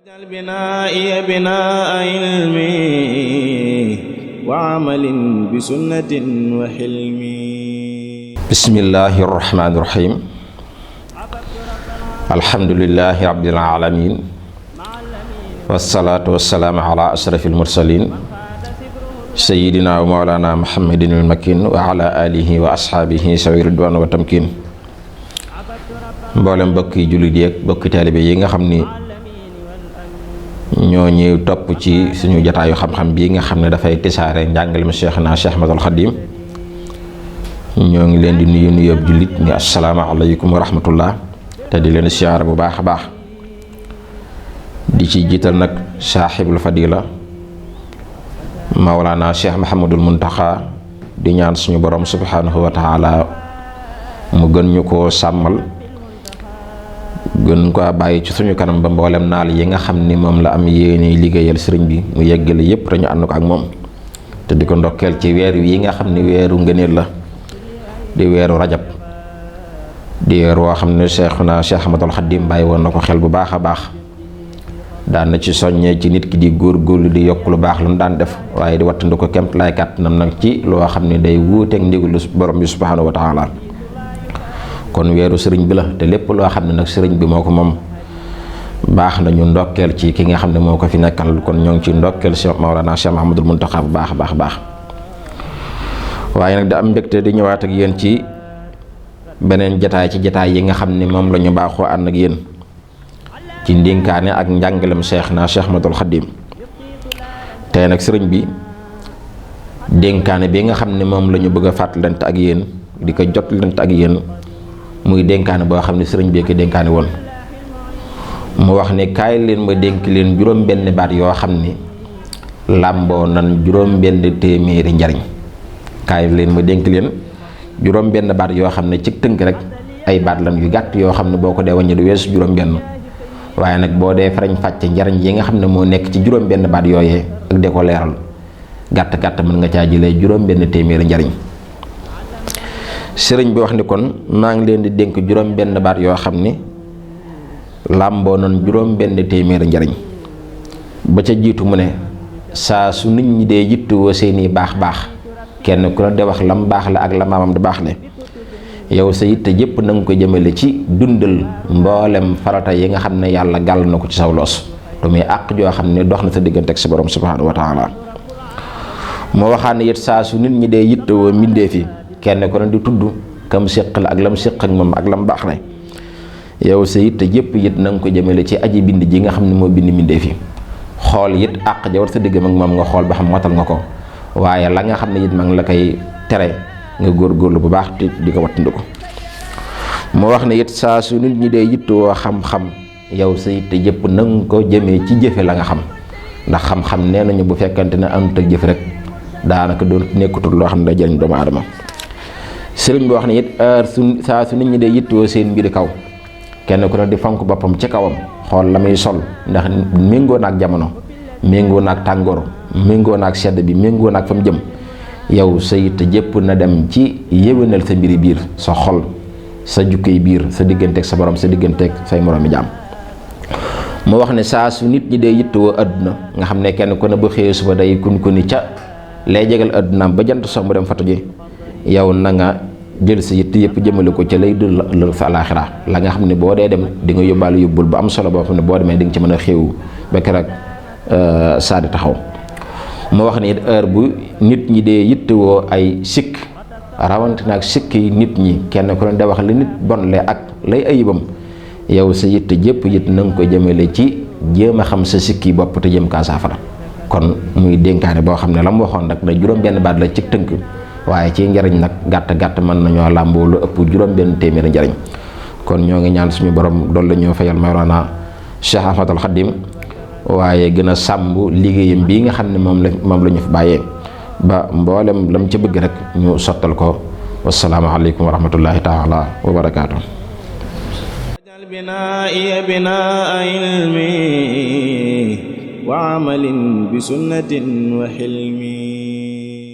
واجعل بنائي بناء علم وعمل بسنة وحلم. بسم الله الرحمن الرحيم. الحمد لله رب العالمين والصلاة والسلام على أشرف المرسلين سيدنا ومولانا محمد المكين وعلى آله وأصحابه سوي الرضوان والتمكين. mboolem mbokki jullit yi ak mbokki taalibe yi nga xam ni ñoo ñuy topp ci suñu jataayu xam-xam bii nga xam ne dafay tisaare njàngalem Cheikhna Cheikh Ahmadul Khadim ñoo ngi leen di nuyu nuyoob jullit ni asalaamaaleykum wa rahmatullah te di leen siyaar bu baax a baax di ci jiital nag saaxibul fadila Mawlana Cheikh Mahamadul Muntaxa di ñaan suñu borom subhanahu wa taala mu gën ñu koo sàmmal gën ko bàyyi ci suñu kanam ba mboolem naal yi nga xam ni moom la am yéene liggéeyal sëriñ bi mu yeggale yépp te ñu ànd ko ak moom te di ko ndokkeel ci weer yi nga xam ni weeru ngëneel la di weeru rajab di weer woo xam ne Cheikhna Cheikh Ahmadul Khadim bàyyi woon na ko xel bu baax a baax daan na ci soññee ci nit ki di góorgóorlu di yokk lu baax lu mu daan def waaye di wattandu ko kemt lay kàttanam nag ci loo xam ne day wuuteeg ndigalu borom bi subhanahu wa taala kon weeru sëriñ bi la te lépp loo xam ne nag sëriñ bi moo ko moom baax na ñu ndokkeel ci ki nga xam ne moo ko fi nekkal kon ñoo ngi ci ndokkeel Cheikh Mawlana Cheikh Mahamadul Muntaxa bu baax a baax waaye nag da am mbégte di ñëwaat ak yéen ci beneen jataay ci jataay yi nga xam ne moom la ñu baaxoo ànd ak yéen ci ndénkaane ak njàngalem Cheikhna Cheikh Ahmadul Khadim tey nag sëriñ bi dénkaane bi nga xam ne moom la ñu bëgg a fàttalante ak yéen di ko jotlante ak yéen muy dénkaane boo xam ne sëriñ bi ko dénkaane woon mu wax ne kaay leen ma dénk leen juróom benn baat yoo xam ni làmboo nan juróom benn téeméeri njariñ kaay leen ma dénk leen juróom benn baat yoo xam ne ci tënk rek ay baat lan yu gàtt yoo xam ne boo ko dee wàññi du weesu juróom benn waaye nag boo dee farañ fàcce njariñ yi nga xam ne moo nekk ci juróom benn baat yooyee ak de ko leeral gàtt mën nga caa jëlee juróom benn téeméeri njariñ sëriñ bi wax ni kon maa ngi leen di dénk juróom benn baat yoo xam ni làmboo noon juróom benn téeméeri njariñ ba ca jiitu mu ne saa su nit ñi dee yittewoo seeni baax kenn ku ne de wax lam baax la ak la maamam di baax le yow sa yitte jëpp na nga ko jëmale ci dundal mboolem farata yi nga xam ne yàlla gàll na ko ci saw loos te muy àq joo xam ne dox na sa diggante ak sa borom subhanahu wa taala moo waxaan ne it saa su nit ñi dee yittewoo mbindee fi kenn ku ne di tudd kam séq la ak lam séq ak moom ak lam baax la yow sa yitte jëpp it na nga ko jëmale ci aji bind ji nga xam ne moo bind mbindee fi xool it àq ja war sa diggam ak moom nga xool ba xam motal nga ko waaye la nga xam ne it ma ngi la koy tere nga góorgóorlu bu baax te di ko wattandu ko mu wax ne it saa su nit ñi dee yittewoo xam-xam yow sa yitte jëpp na nga ko jëmee ci jëfe la nga xam ndax xam-xam nee nañu bu fekkante ne àndut ak jëfe rek daanaka doon nekkutul loo xam ne day jëriñ doomu aadama sëriñ bi wax ne it saa su nit ñi dee yittewoo seen mbiri kaw kenn ku ne di fonk boppam ci kawam xool la muy sol ndax méngoo naag jamono méngoo naag tàngoor méngoo naag sedd bi méngoo naag fa mu jëm yow sa yitte jëpp na dem ci yéwénal sa mbiri biir sa xol sa jukkey biir sa digganteeg sa borom sa digganteeg say moroomi jaam mu wax ne saa su nit ñi dee yittewoo àdduna nga xam ne kenn ku ne bu xëyee suba day kun ko ni ca lay jegal àddunaam ba jant so mu dem fatu ji yow na nga jël sa yitte yëpp jëmale ko ca lay dul la sa alaaxira la nga xam ne boo dee dem di nga yóbbaale yóbbul bu am solo boo xam ne boo demee di nga ci mën a xéew ba keroog saa di taxaw mu wax ne it heure bu nit ñi dee yittewoo ay sikk rawante naag sikk yi nit ñi kenn ku ne da wax li nit bon le ak lay ayibam yow sa yitte jëpp it na nga ko jëmale ci jéem a xam sa sikki bopp te jëm kaa saafara kon muy dénkaane boo xam ne la mu waxoon nag na juróom benn baat la ci tënk waaye ci njariñ nag gàtt mën nañoo làmboo lu ëpp juróom benn téeméeri njariñ kon ñoo ngi ñaan suñu borom doon la ñoo fayal Mawlana Cheikh Ahmadul Khadim waaye gën a sàmm liggéeyam bii nga xam ne moom la ñu fi bàyyee ba mboolem lam ca bëgg rek ñu sottal ko wassalaamu aleykum wa rahmatullahi taala wa barakaatu بنائي بناء علم وعمل بسنة وحلم